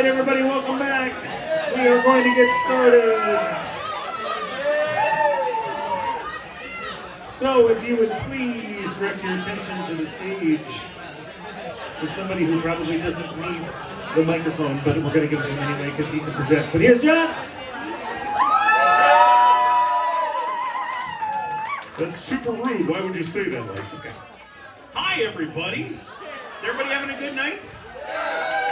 everybody, welcome back. We are going to get started. So if you would please direct your attention to the stage, to somebody who probably doesn't need the microphone, but we're going to give it to him anyway because he can project. But here's John. That's super rude. Why would you say that? Okay. Hi, everybody. Is everybody having a good night?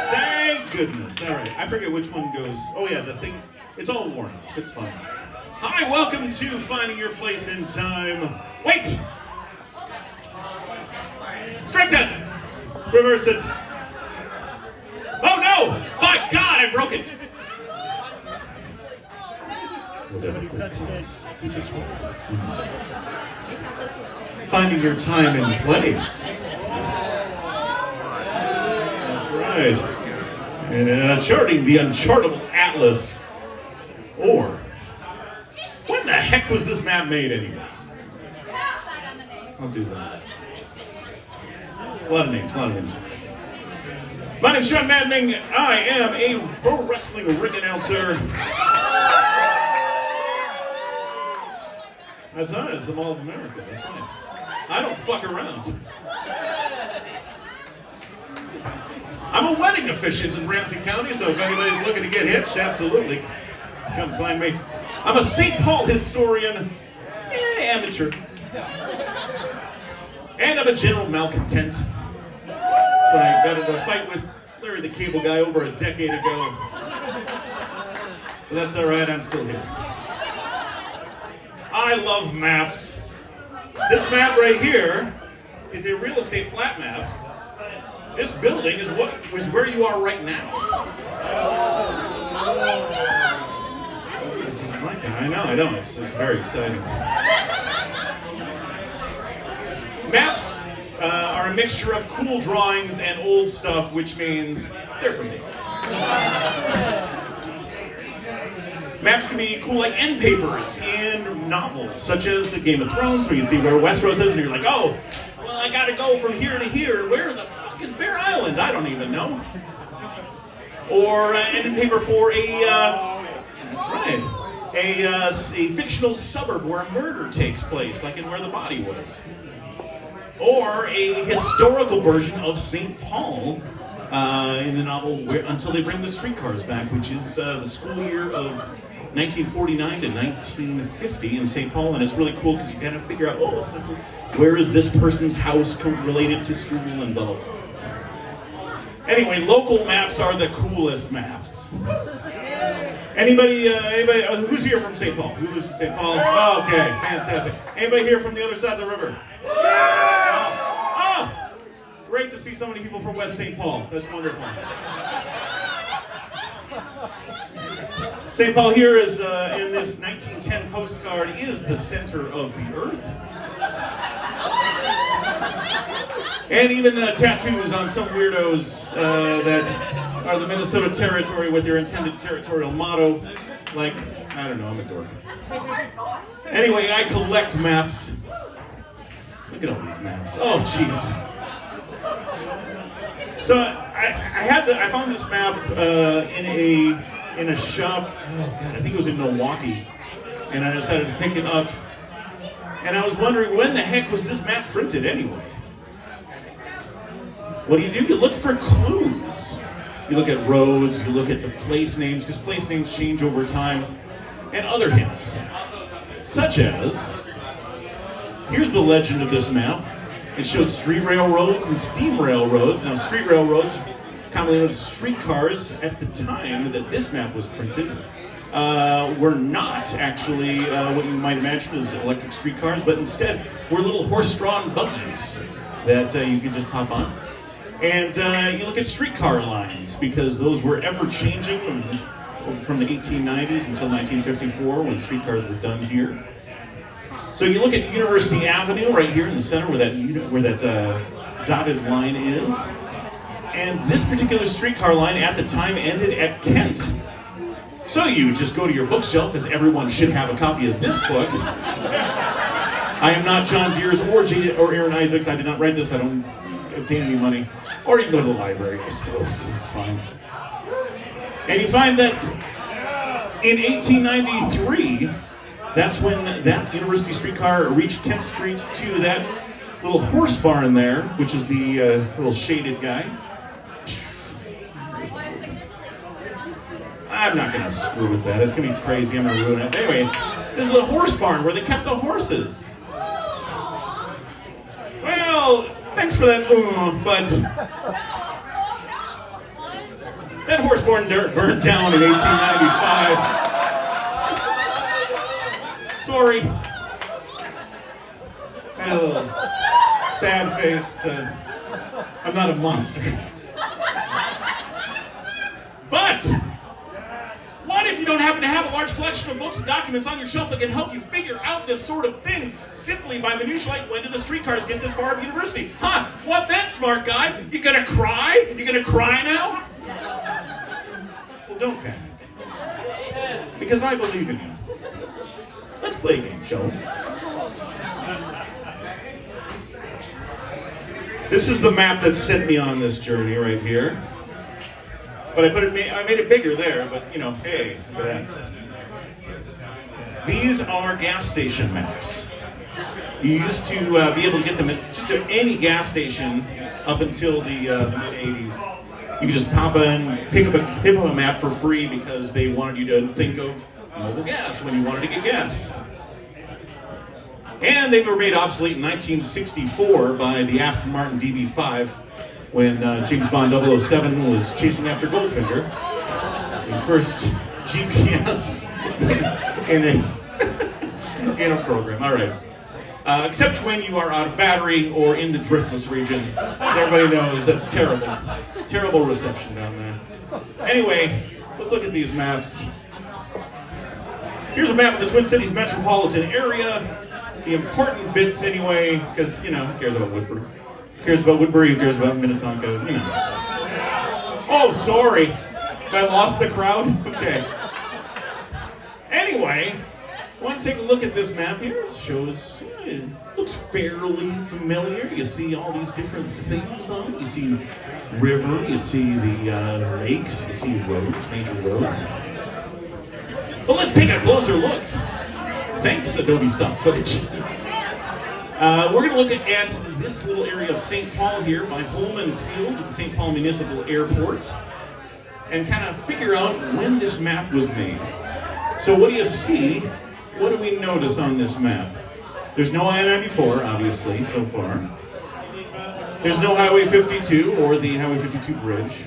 Thank goodness. All right. I forget which one goes. Oh, yeah, the thing. It's all worn off. It's fine. Hi, welcome to Finding Your Place in Time. Wait! Strike that! Reverse it. Oh, no! My God, I broke it! Finding your time and place. That's right. And charting the unchartable atlas. Or, when the heck was this map made anyway? I'll do that. It's a lot of names, My name's Sean Maddening. I am a pro wrestling ring announcer. That's right, it's the Mall of America, that's right. I don't fuck around. I'm a wedding officiant in Ramsey County, so if anybody's looking to get hitched, absolutely, come find me. I'm a St. Paul historian, amateur. And I'm a general malcontent. That's when I got into a fight with Larry the Cable Guy over a decade ago. But that's alright, I'm still here. I love maps. This map right here is a real estate plat map. This building is where you are right now. This is like it. I know. It's very exciting. Maps are a mixture of cool drawings and old stuff, which means they're for me. Maps can be cool like end papers in novels, such as Game of Thrones, where you see where Westeros is, and you're like, oh, well, I gotta go from here to here. Where the fuck is Bear Island? I don't even know. Or an end paper for a fictional suburb where a murder takes place, like in Where the Body Was. Or a historical version of St. Paul in the novel Until They Bring the Streetcars Back, which is the school year of 1949 to 1950 in St. Paul, and it's really cool because you kind of figure out, where is this person's house related to school and blah, blah, blah. Anyway, local maps are the coolest maps. Anybody, who's here from St. Paul? Who lives in St. Paul? Oh, okay, fantastic. Anybody here from the other side of the river? Oh, great to see so many people from West St. Paul. That's wonderful. St. Paul here is, in this 1910 postcard, is the center of the earth. And even tattoos on some weirdos that are the Minnesota Territory with their intended territorial motto. Like, I don't know, I'm a dork. Anyway, I collect maps. Look at all these maps. Oh, jeez. So I found this map in a shop. Oh God, I think it was in Milwaukee, and I decided to pick it up. And I was wondering, when the heck was this map printed anyway? What do? You look for clues. You look at roads, you look at the place names, because place names change over time, and other hints, such as, here's the legend of this map. It shows street railroads and steam railroads. Now, street railroads, commonly known as streetcars, at the time that this map was printed, were not actually what you might imagine as electric streetcars, but instead were little horse-drawn buggies that you could just pop on. And you look at streetcar lines, because those were ever-changing from the 1890s until 1954, when streetcars were done here. So you look at University Avenue right here in the center where that dotted line is. And this particular streetcar line at the time ended at Kent. So you just go to your bookshelf, as everyone should have a copy of this book. I am not John Deers or Aaron Isaacs. I did not write this. I don't obtain any money. Or you can go to the library, I suppose. It's fine. And you find that in 1893, that's when that University streetcar reached Kent Street to that little horse barn there, which is the little shaded guy. I'm not going to screw with that. It's going to be crazy. I'm going to ruin it. Anyway, this is a horse barn where they kept the horses. Well, thanks for that, but that horse barn burned down in 1895. Sorry. Had a little sad-faced, I'm not a monster. But what if you don't happen to have a large collection of books and documents on your shelf that can help you figure out this sort of thing simply by minutiae like when did the streetcars get this far up university? Huh? What then, smart guy? You gonna cry? You gonna cry now? Well, don't panic. Because I believe in you. Let's play a game, shall we? This is the map that sent me on this journey right here. But I made it bigger there, but you know, hey, look at that. These are gas station maps. You used to be able to get them at just any gas station up until the mid-'80s. You could just pop in, pick up a map for free because they wanted you to think of mobile gas when you wanted to get gas. And they were made obsolete in 1964 by the Aston Martin DB5 when James Bond 007 was chasing after Goldfinger. The first GPS in a program. All right. Except when you are out of battery or in the driftless region. As everybody knows, that's terrible. Terrible reception down there. Anyway, let's look at these maps. Here's a map of the Twin Cities metropolitan area. The important bits anyway, because, you know, who cares about Woodbury? Who cares about Woodbury? Who cares about Minnetonka? You know. Oh, sorry. I lost the crowd? Okay. Anyway, I want to take a look at this map here. It shows, it looks fairly familiar. You see all these different things on it. You see river, you see the lakes, you see roads, major roads. But let's take a closer look. Thanks, Adobe stock footage. We're going to look at this little area of St. Paul here by Holman Field at the St. Paul Municipal Airport and kind of figure out when this map was made. So what do you see? What do we notice on this map? There's no I-94, obviously, so far. There's no Highway 52 or the Highway 52 bridge.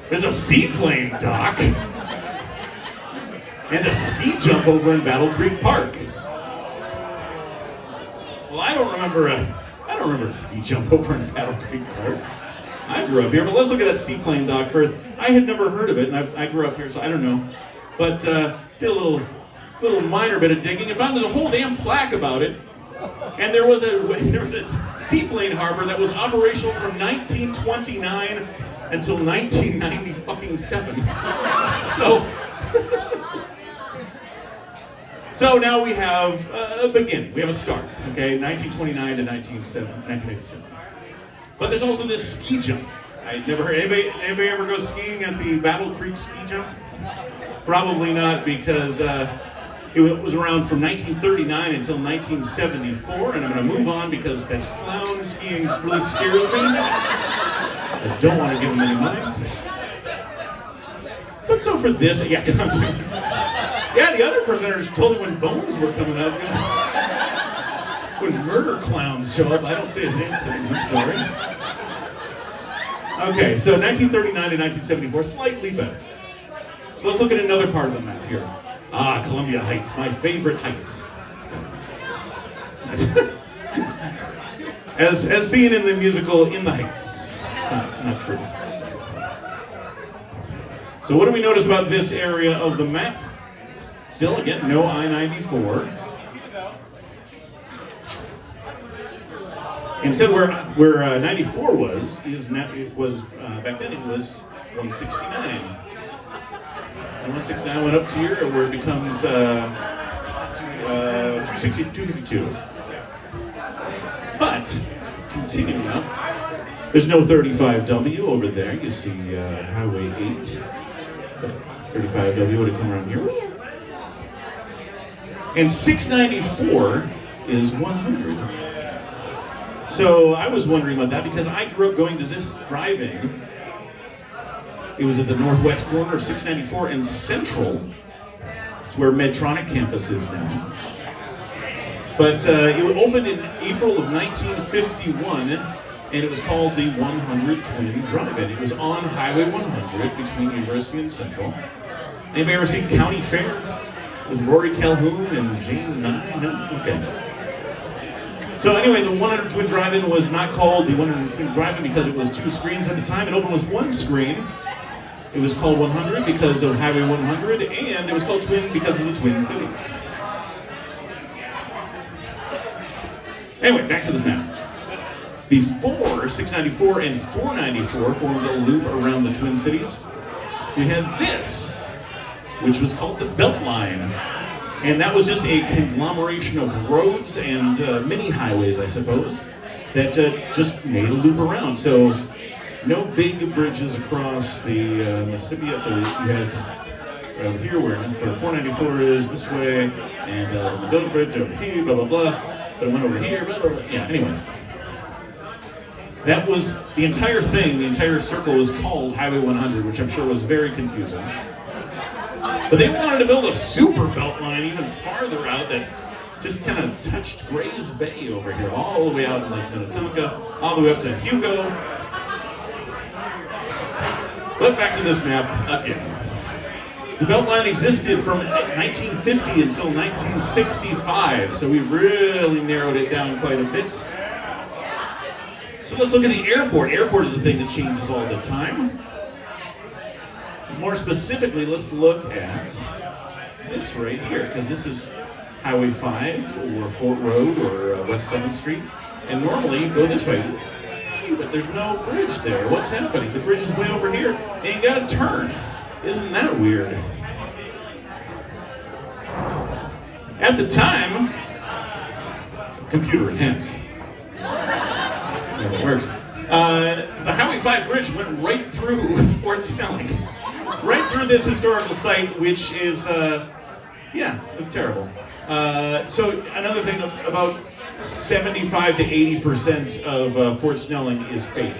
There's a seaplane dock. And a ski jump over in Battle Creek Park. Well, I don't remember a ski jump over in Battle Creek Park. I grew up here, but let's look at that seaplane dock first. I had never heard of it, and I grew up here, so I don't know. But did a little minor bit of digging and found there's a whole damn plaque about it. And there was a seaplane harbor that was operational from 1929 until 1997. So now we have a beginning. We have a start, okay? 1929 to 1987. But there's also this ski jump. I never heard anybody ever go skiing at the Battle Creek ski jump? Probably not, because it was around from 1939 until 1974, and I'm going to move on because that clown skiing really scares me. I don't want to give him any mind. But so for this, yeah, the other presenters told me when bones were coming up. When murder clowns show up, I don't say a damn thing. I'm sorry. Okay, so 1939 to 1974, slightly better. So let's look at another part of the map here. Ah, Columbia Heights, my favorite heights. as seen in the musical In the Heights. Not true. So what do we notice about this area of the map? Still, again, no I-94. Instead, where 94 was, back then it was 169. And 169 went up to here, where it becomes 252. But, continuing up, there's no 35W over there. You see Highway 8. 35W would have come around here. And 694 is 100. So I was wondering about that because I grew up going to this drive-in. It was at the northwest corner of 694 and Central. It's where Medtronic campus is now. But it opened in April of 1951, and it was called the 100 Twin Drive-In. It was on Highway 100 between University and Central. Anybody ever seen County Fair with Rory Calhoun and Jane Nye? No? Okay. So anyway, the 100 Twin Drive-In was not called the 100 Twin Drive-In because it was 2 screens at the time. It opened with 1 screen. It was called 100 because of Highway 100, and it was called Twin because of the Twin Cities. Anyway, back to this map. Before 694 and 494 formed a loop around the Twin Cities, we had this, which was called the Beltline. And that was just a conglomeration of roads and mini highways, I suppose, that just made a loop around. So no big bridges across the Mississippi. So you had around here where 494 is this way, and the Mendoza Bridge over here, blah, blah, blah. But it went over here, blah, blah, blah. Yeah, anyway. That was the entire thing, the entire circle was called Highway 100, which I'm sure was very confusing. But they wanted to build a super belt line even farther out that just kind of touched Gray's Bay over here, all the way out in Lake Minnetonka, all the way up to Hugo. But back to this map again. The Beltline existed from 1950 until 1965, so we really narrowed it down quite a bit. So let's look at the airport. Airport is a thing that changes all the time. More specifically, let's look at this right here, because this is Highway 5 or Fort Road or West 7th Street. And normally you go this way, but there's no bridge there. What's happening? The bridge is way over here, and you gotta turn. Isn't that weird? At the time, computer enhanced. That's how it works. The Highway 5 bridge went right through Fort Snelling. Right through this historical site, which is, it's terrible. So another thing, about 75 to 80% of Fort Snelling is fake.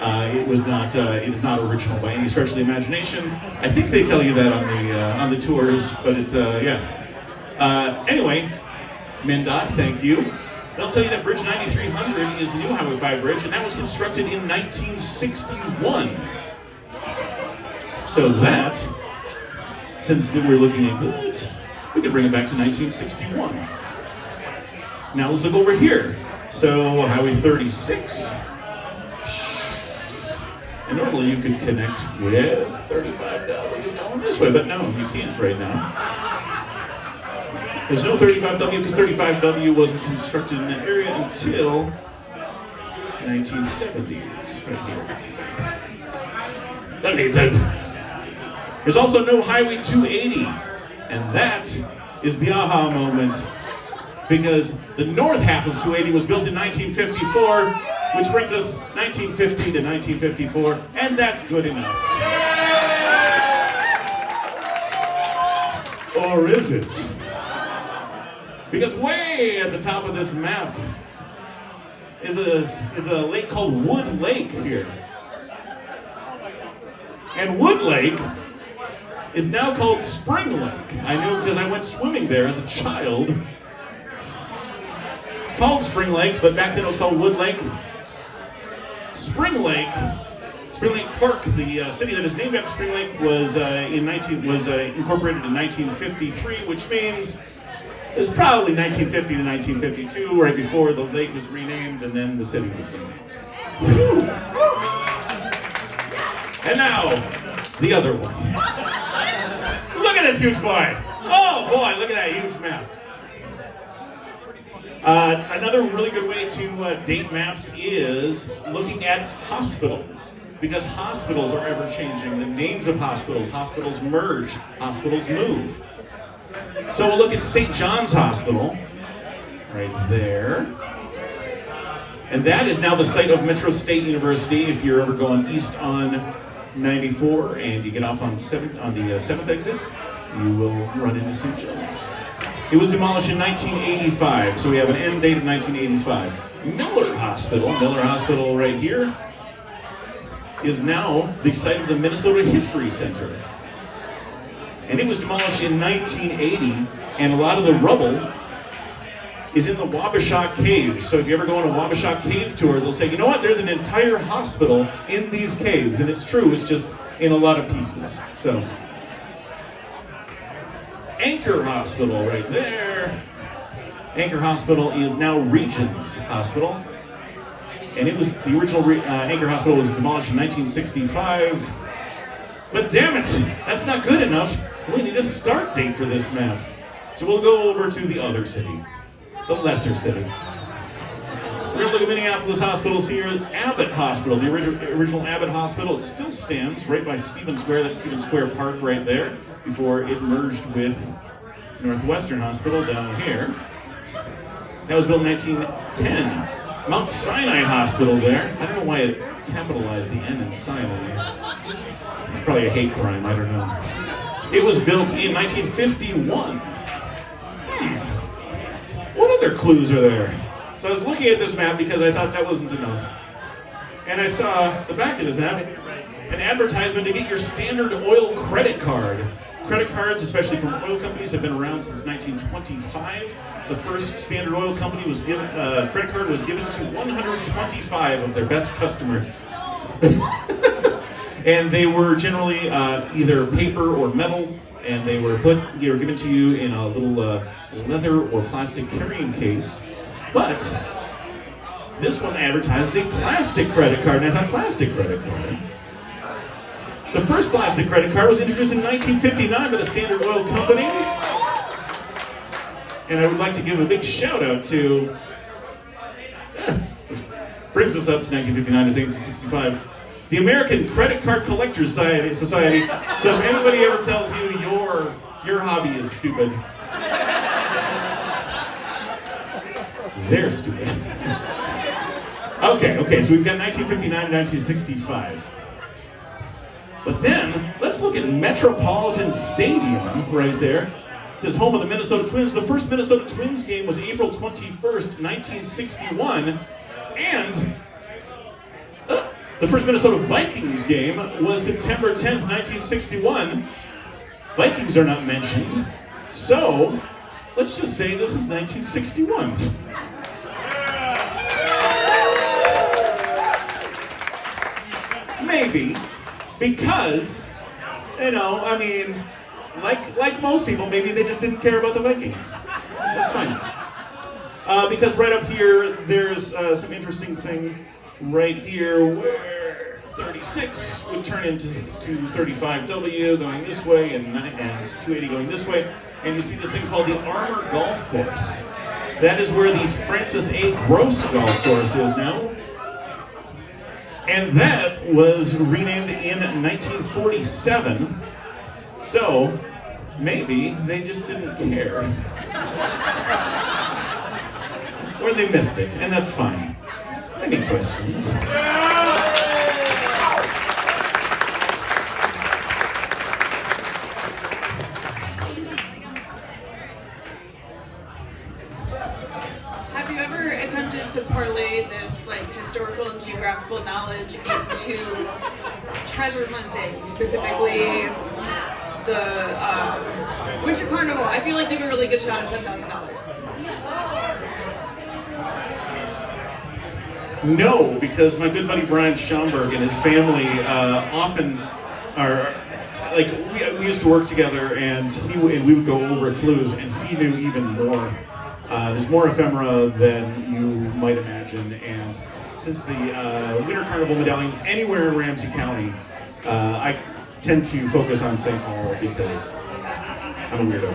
It is not original by any stretch of the imagination. I think they tell you that on the tours, but anyway, MnDOT, thank you. They'll tell you that Bridge 9300 is the new Highway 5 bridge, and that was constructed in 1961. So that, since we're looking at that, we could bring it back to 1961. Now let's look over here. So Highway 36. And normally you could connect with 35W going this way, but no, you can't right now. There's no 35W because 35W wasn't constructed in that area until 1970s, right here. Deleted. There's also no Highway 280, and that is the aha moment, because the north half of 280 was built in 1954, which brings us 1950 to 1954, and that's good enough. Or is it? Because way at the top of this map is a lake called Wood Lake here. And Wood Lake is now called Spring Lake. I knew because I went swimming there as a child. It's called Spring Lake, but back then it was called Wood Lake. Spring Lake Park, the city that is named after Spring Lake, was incorporated in 1953, which means it was probably 1950 to 1952, right before the lake was renamed and then the city was renamed. Woo. And now, the other one. Look at this huge boy. Oh boy, look at that huge map. Another really good way to date maps is looking at hospitals, because hospitals are ever changing. The names of hospitals merge, hospitals move. So we'll look at St. John's Hospital, right there. And that is now the site of Metro State University. If you're ever going east on 94 and you get off on the 7th exit, you will run into St. John's. It was demolished in 1985, so we have an end date of 1985. Miller Hospital right here, is now the site of the Minnesota History Center. And it was demolished in 1980, and a lot of the rubble is in the Wabasha Caves. So if you ever go on a Wabasha Cave tour, they'll say, you know what, there's an entire hospital in these caves. And it's true, it's just in a lot of pieces. So, Anchor Hospital right there. Anchor Hospital is now Regions Hospital. And it was, the original Anchor Hospital was demolished in 1965. But damn it, that's not good enough. We need a start date for this map. So we'll go over to the other city. The lesser city. We're going to look at Minneapolis hospitals here. Abbott Hospital, the original Abbott Hospital, it still stands right by Stevens Square. That's Stevens Square Park right there, before it merged with Northwestern Hospital down here. That was built in 1910. Mount Sinai Hospital there. I don't know why it capitalized the N in Sinai. It's probably a hate crime, I don't know. It was built in 1951. What other clues are there? So I was looking at this map because I thought that wasn't enough. And I saw the back of this map, an advertisement to get your standard oil credit card. Credit cards, especially from oil companies, have been around since 1925. The first Standard Oil company was given, credit card was given to 125 of their best customers. And they were generally either paper or metal, and they were given to you in a little leather or plastic carrying case. But this one advertises a plastic credit card, and I thought, plastic credit card? The first plastic credit card was introduced in 1959 by the Standard Oil Company. And I would like to give a big shout out to, which brings us up to 1959 to 1865, the American Credit Card Collectors Society. So if anybody ever tells you your hobby is stupid, they're stupid. Okay, so we've got 1959 to 1965. But then, let's look at Metropolitan Stadium right there. It says home of the Minnesota Twins. The first Minnesota Twins game was April 21st, 1961. And the first Minnesota Vikings game was September 10th, 1961. Vikings are not mentioned. So, let's just say this is 1961. Maybe, because, like most people, maybe they just didn't care about the Vikings. That's fine. Because right up here, there's some interesting thing right here where 36 would turn into 35W going this way and 280 going this way. And you see this thing called the Armour Golf Course. That is where the Francis A. Gross Golf Course is now. And that was renamed in 1947. So, maybe they just didn't care. Or they missed it, and that's fine. Any questions? Have you ever attempted to parlay this historical and geographical knowledge into treasure hunting, specifically the Winter Carnival? I feel like you have a really good shot at $10,000. No, because my good buddy Brian Schaumburg and his family often are, we used to work together, and we would go over clues, and he knew even more. There's more ephemera than you might imagine, and since the Winter Carnival medallions anywhere in Ramsey County, I tend to focus on St. Paul because I'm a weirdo.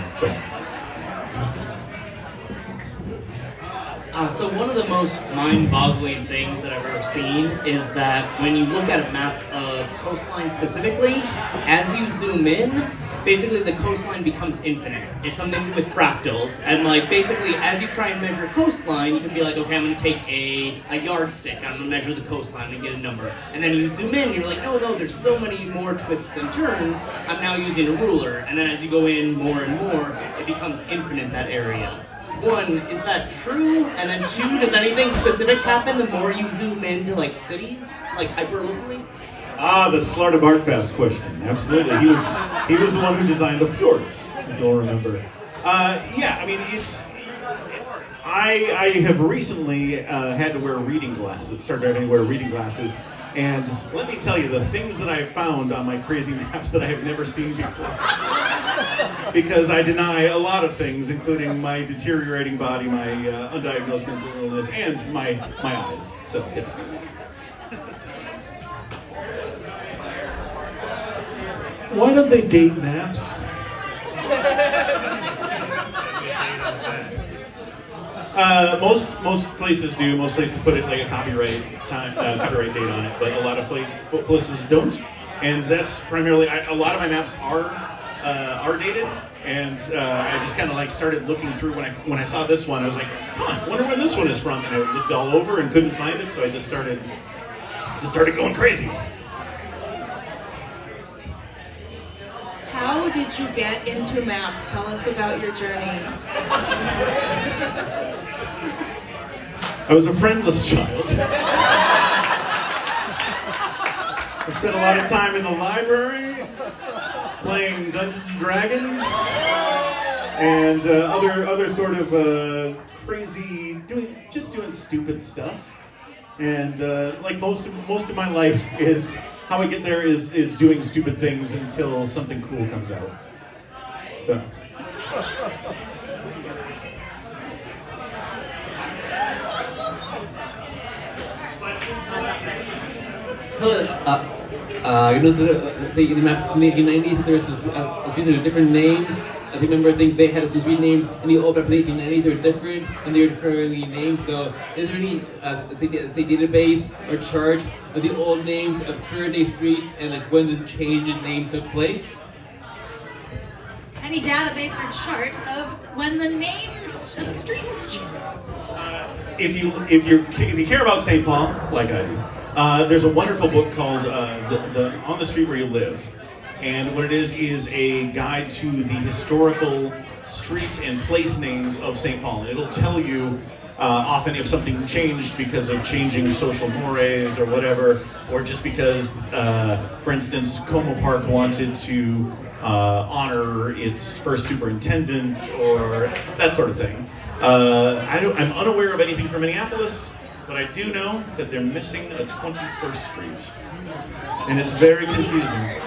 So one of the most mind-boggling things that I've ever seen is that when you look at a map of coastline specifically, as you zoom in, basically the coastline becomes infinite. It's something with fractals, and like basically as you try and measure coastline, you can be like, okay, I'm gonna take a yardstick, I'm gonna measure the coastline and get a number. And then you zoom in, and you're like, no, there's so many more twists and turns, I'm now using a ruler. And then as you go in more and more, it becomes infinite, that area. One, is that true? And then two, does anything specific happen the more you zoom into like cities, like hyperlocally? The Slarta Bartfast question. Absolutely. He was the one who designed the fjords, if you'll remember. Yeah, I mean, I have recently had to wear reading glasses, started having to wear reading glasses, and let me tell you, the things that I found on my crazy maps that I have never seen before. Because I deny a lot of things, including my deteriorating body, my undiagnosed mental illness, and my eyes. So it's... Why don't they date maps? Most places do. Most places put it like a copyright date on it, but a lot of places don't. And that's primarily a lot of my maps are dated. And I just kind of like started looking through when I saw this one. I was like, huh, wonder where this one is from. And I looked all over and couldn't find it, so I just started going crazy. How did you get into maps? Tell us about your journey. I was a friendless child. I spent a lot of time in the library playing Dungeons and Dragons and other sort of crazy, doing stupid stuff. And like most of my life is how I get there is doing stupid things until something cool comes out. So. Hello. You know, say in the map from the 1890s, there was different names. I think they had some street names in the old map from the 1890s. They were different and they were currently named. So, is there any say database or chart of the old names of current day streets and like when the change in name took place? Any database or chart of when the names of streets change? If you care about St. Paul, like I do, there's a wonderful book called the On the Street Where You Live, and what it is a guide to the historical streets and place names of St. Paul. And it'll tell you often if something changed because of changing social mores or whatever, or just because, for instance, Como Park wanted to honor its first superintendent or that sort of thing. I'm unaware of anything from Minneapolis, but I do know that they're missing a 21st Street, and it's very confusing.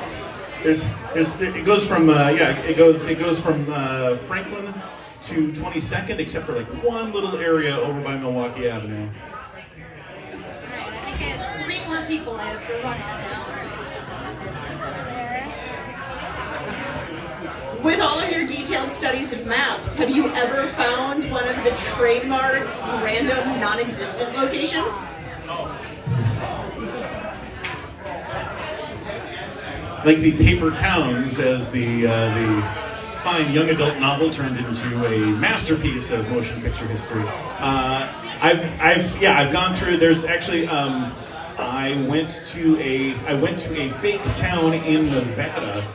It goes from Franklin to 22nd, except for like one little area over by Milwaukee Avenue. Alright, I think I have 3 more people I have to run on now. With all of your detailed studies of maps, have you ever found one of the trademark random non-existent locations? Like the Paper Towns, as the fine young adult novel turned into a masterpiece of motion picture history. I've gone through. There's actually I went to a fake town in Nevada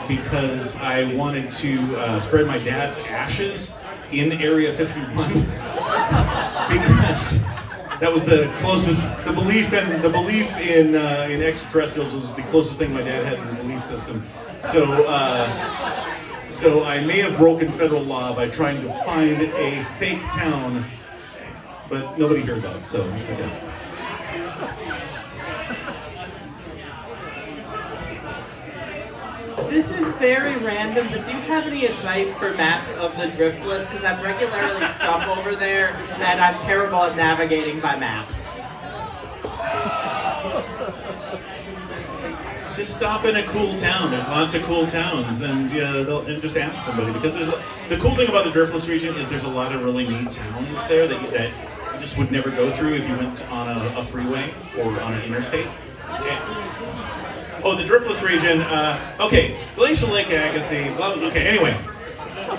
because I wanted to spread my dad's ashes in Area 51 because that was the closest. The belief in extraterrestrials was the closest thing my dad had in the belief system. So I may have broken federal law by trying to find a fake town, but nobody heard that, so it's okay. This is very random, but do you have any advice for maps of the Driftless? Because I'm regularly stuck over there, and I'm terrible at navigating by map. Just stop in a cool town. There's lots of cool towns, and and just ask somebody. Because the cool thing about the Driftless region is there's a lot of really neat towns there that you just would never go through if you went on a freeway or on an interstate. Oh, the driftless region. Okay, Glacial Lake Agassiz. Well, okay, anyway.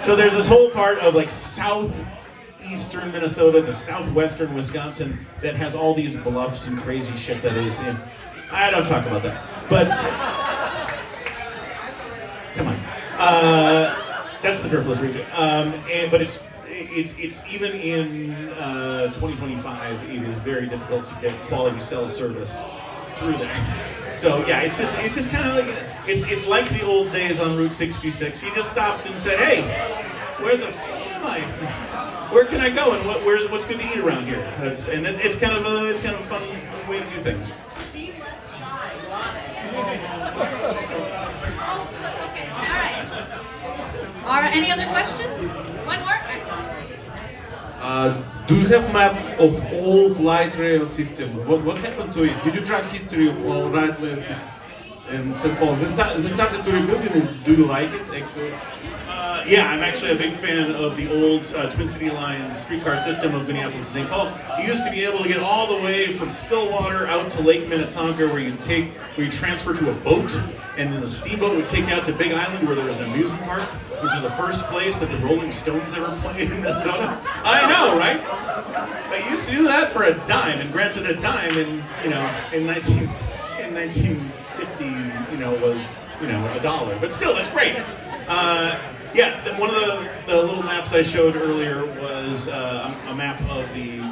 So there's this whole part of like southeastern Minnesota to southwestern Wisconsin that has all these bluffs and crazy shit that is in. I don't talk about that. But come on. That's the driftless region. But it's even in 2025, it is very difficult to get quality cell service through there. So yeah, it's just kind of like it's like the old days on Route 66. You just stopped and said, "Hey, where the f am I? Where can I go? And what's good to eat around here?" It's kind of a fun way to do things. All right, any other questions? One more? Do you have map of old light rail system? What happened to it? Did you track history of all light rail system in St. Paul? They started to rebuild it, and do you like it actually? Yeah, I'm actually a big fan of the old Twin City Line streetcar system of Minneapolis and St. Paul. You used to be able to get all the way from Stillwater out to Lake Minnetonka, where you transfer to a boat, and then the steamboat would take you out to Big Island, where there was an amusement park, which is the first place that the Rolling Stones ever played in Minnesota. I know, right? But you used to do that for a dime, and granted, a dime in 1950, was $1, but still, that's great. Yeah, one of the little maps I showed earlier was a map of the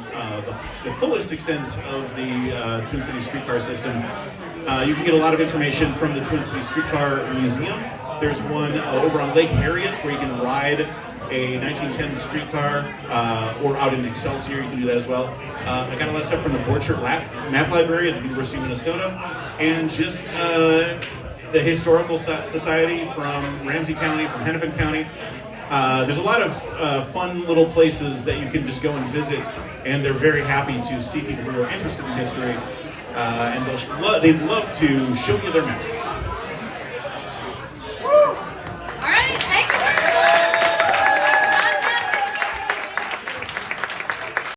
fullest extent of the Twin Cities streetcar system. You can get a lot of information from the Twin Cities Streetcar Museum. There's one over on Lake Harriet where you can ride a 1910 streetcar, or out in Excelsior, you can do that as well. I got a lot of stuff from the Borchardt Map Library at the University of Minnesota, and just the Historical Society from Ramsey County, from Hennepin County. There's a lot of fun little places that you can just go and visit, and they're very happy to see people who are interested in history, and they'd love to show you their maps.